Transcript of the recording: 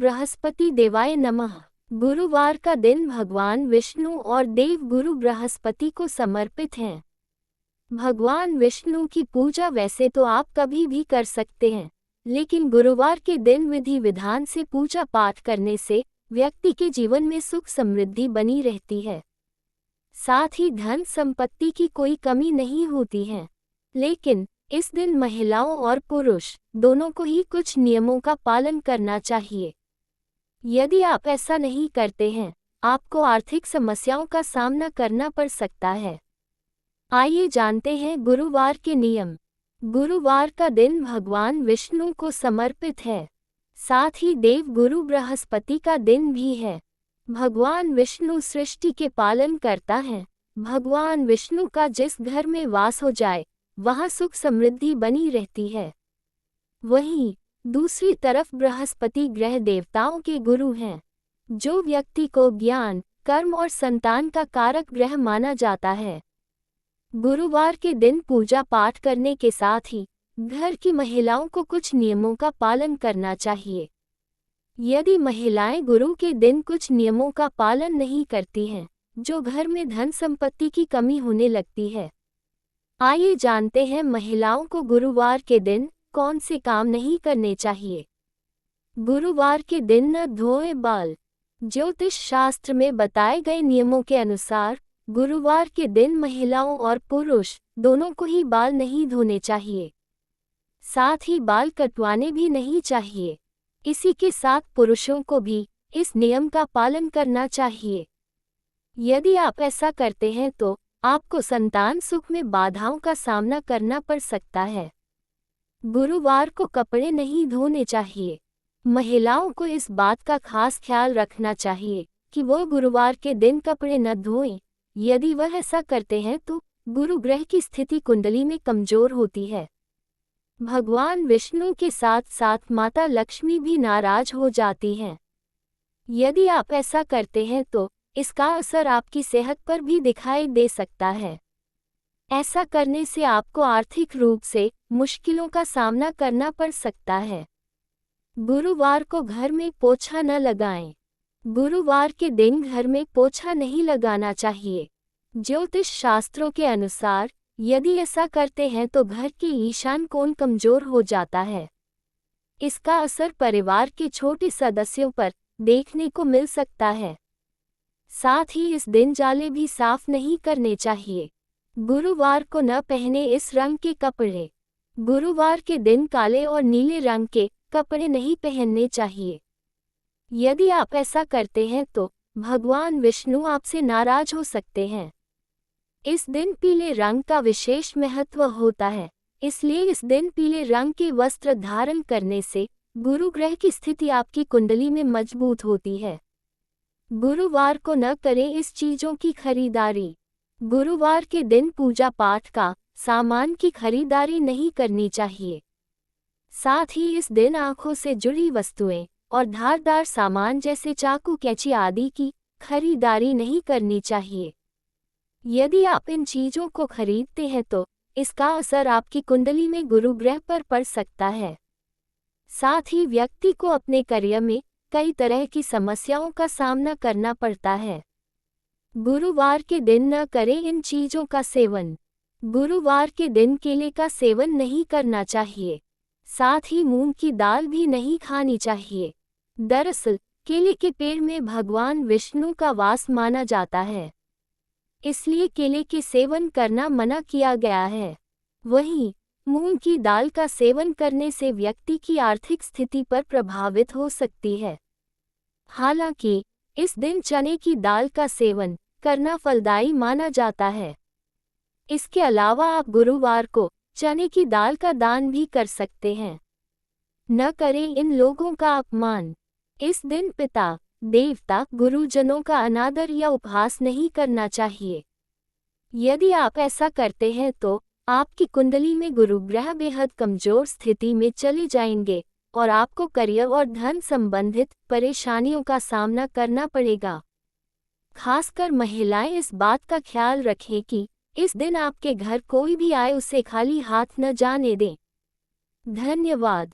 बृहस्पति देवाय नमः। गुरुवार का दिन भगवान विष्णु और देव गुरु बृहस्पति को समर्पित है। भगवान विष्णु की पूजा वैसे तो आप कभी भी कर सकते हैं, लेकिन गुरुवार के दिन विधि विधान से पूजा पाठ करने से व्यक्ति के जीवन में सुख समृद्धि बनी रहती है। साथ ही धन संपत्ति की कोई कमी नहीं होती है। लेकिन इस दिन महिलाओं और पुरुष दोनों को ही कुछ नियमों का पालन करना चाहिए। यदि आप ऐसा नहीं करते हैं, आपको आर्थिक समस्याओं का सामना करना पड़ सकता है। आइए जानते हैं गुरुवार के नियम। गुरुवार का दिन भगवान विष्णु को समर्पित है। साथ ही देव गुरु बृहस्पति का दिन भी है। भगवान विष्णु सृष्टि के पालन करता है। भगवान विष्णु का जिस घर में वास हो जाए वहाँ सुख समृद्धि बनी रहती है। वहीं दूसरी तरफ बृहस्पति ग्रह देवताओं के गुरु हैं, जो व्यक्ति को ज्ञान, कर्म और संतान का कारक ग्रह माना जाता है। गुरुवार के दिन पूजा पाठ करने के साथ ही घर की महिलाओं को कुछ नियमों का पालन करना चाहिए। यदि महिलाएं गुरु के दिन कुछ नियमों का पालन नहीं करती हैं, जो घर में धन संपत्ति की कमी होने लगती है। आइए जानते हैं महिलाओं को गुरुवार के दिन कौन से काम नहीं करने चाहिए। गुरुवार के दिन न धोएं बाल। ज्योतिष शास्त्र में बताए गए नियमों के अनुसार गुरुवार के दिन महिलाओं और पुरुष दोनों को ही बाल नहीं धोने चाहिए। साथ ही बाल कटवाने भी नहीं चाहिए। इसी के साथ पुरुषों को भी इस नियम का पालन करना चाहिए। यदि आप ऐसा करते हैं तो आपको संतान सुख में बाधाओं का सामना करना पड़ सकता है। गुरुवार को कपड़े नहीं धोने चाहिए। महिलाओं को इस बात का खास ख्याल रखना चाहिए कि वो गुरुवार के दिन कपड़े न धोएं। यदि वह ऐसा करते हैं तो गुरु ग्रह की स्थिति कुंडली में कमजोर होती है। भगवान विष्णु के साथ साथ माता लक्ष्मी भी नाराज हो जाती हैं। यदि आप ऐसा करते हैं तो इसका असर आपकी सेहत पर भी दिखाई दे सकता है। ऐसा करने से आपको आर्थिक रूप से मुश्किलों का सामना करना पड़ सकता है। गुरुवार को घर में पोछा न लगाएं। गुरुवार के दिन घर में पोछा नहीं लगाना चाहिए। ज्योतिष शास्त्रों के अनुसार यदि ऐसा करते हैं तो घर के ईशान कोण कमजोर हो जाता है। इसका असर परिवार के छोटे सदस्यों पर देखने को मिल सकता है। साथ ही इस दिन जाले भी साफ नहीं करने चाहिए। गुरुवार को न पहने इस रंग के कपड़े। गुरुवार के दिन काले और नीले रंग के कपड़े नहीं पहनने चाहिए। यदि आप ऐसा करते हैं तो भगवान विष्णु आपसे नाराज हो सकते हैं। इस दिन पीले रंग का विशेष महत्व होता है, इसलिए इस दिन पीले रंग के वस्त्र धारण करने से गुरु ग्रह की स्थिति आपकी कुंडली में मजबूत होती है। गुरुवार को न करें इस चीजों की खरीदारी। गुरुवार के दिन पूजा पाठ का सामान की खरीदारी नहीं करनी चाहिए। साथ ही इस दिन आंखों से जुड़ी वस्तुएं और धारदार सामान जैसे चाकू, कैंची आदि की खरीदारी नहीं करनी चाहिए। यदि आप इन चीजों को खरीदते हैं तो इसका असर आपकी कुंडली में गुरु ग्रह पर पड़ सकता है। साथ ही व्यक्ति को अपने करियर में कई तरह की समस्याओं का सामना करना पड़ता है। गुरुवार के दिन न करें इन चीजों का सेवन। गुरुवार के दिन केले का सेवन नहीं करना चाहिए। साथ ही मूंग की दाल भी नहीं खानी चाहिए। दरअसल केले के पेड़ में भगवान विष्णु का वास माना जाता है, इसलिए केले के सेवन करना मना किया गया है। वहीं मूंग की दाल का सेवन करने से व्यक्ति की आर्थिक स्थिति पर प्रभावित हो सकती है। हालांकि इस दिन चने की दाल का सेवन करना फलदायी माना जाता है। इसके अलावा आप गुरुवार को चने की दाल का दान भी कर सकते हैं। न करें इन लोगों का अपमान। इस दिन पिता, देवता, गुरुजनों का अनादर या उपहास नहीं करना चाहिए। यदि आप ऐसा करते हैं तो आपकी कुंडली में गुरु ग्रह बेहद कमजोर स्थिति में चले जाएंगे और आपको करियर और धन संबंधित परेशानियों का सामना करना पड़ेगा। खासकर महिलाएं इस बात का ख्याल रखें कि इस दिन आपके घर कोई भी आए उसे खाली हाथ न जाने दें। धन्यवाद।